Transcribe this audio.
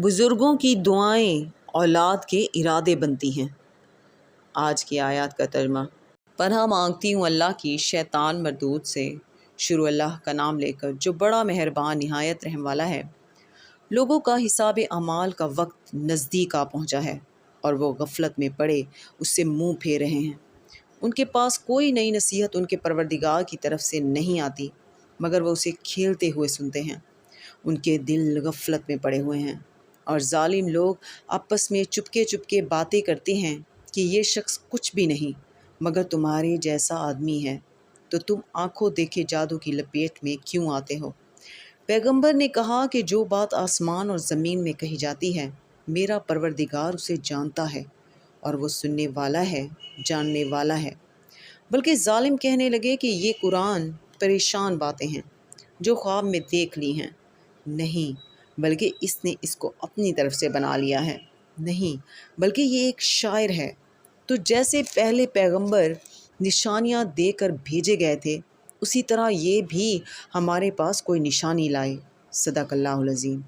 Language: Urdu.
بزرگوں کی دعائیں اولاد کے ارادے بنتی ہیں۔ آج کی آیات کا ترجمہ۔ پناہ مانگتی ہوں اللہ کی شیطان مردود سے۔ شروع اللہ کا نام لے کر جو بڑا مہربان نہایت رحم والا ہے۔ لوگوں کا حساب اعمال کا وقت نزدیک آ پہنچا ہے اور وہ غفلت میں پڑے اس سے منہ پھیر رہے ہیں۔ ان کے پاس کوئی نئی نصیحت ان کے پروردگار کی طرف سے نہیں آتی مگر وہ اسے کھیلتے ہوئے سنتے ہیں۔ ان کے دل غفلت میں پڑے ہوئے ہیں اور ظالم لوگ آپس میں چپکے چپکے باتیں کرتے ہیں کہ یہ شخص کچھ بھی نہیں مگر تمہارے جیسا آدمی ہے، تو تم آنکھوں دیکھے جادو کی لپیٹ میں کیوں آتے ہو؟ پیغمبر نے کہا کہ جو بات آسمان اور زمین میں کہی جاتی ہے میرا پروردگار اسے جانتا ہے اور وہ سننے والا ہے، جاننے والا ہے۔ بلکہ ظالم کہنے لگے کہ یہ قرآن پریشان باتیں ہیں جو خواب میں دیکھ لی ہیں۔ نہیں بلکہ اس نے اس کو اپنی طرف سے بنا لیا ہے۔ نہیں بلکہ یہ ایک شاعر ہے۔ تو جیسے پہلے پیغمبر نشانیاں دے کر بھیجے گئے تھے اسی طرح یہ بھی ہمارے پاس کوئی نشانی لائے۔ صدق اللہ العظیم۔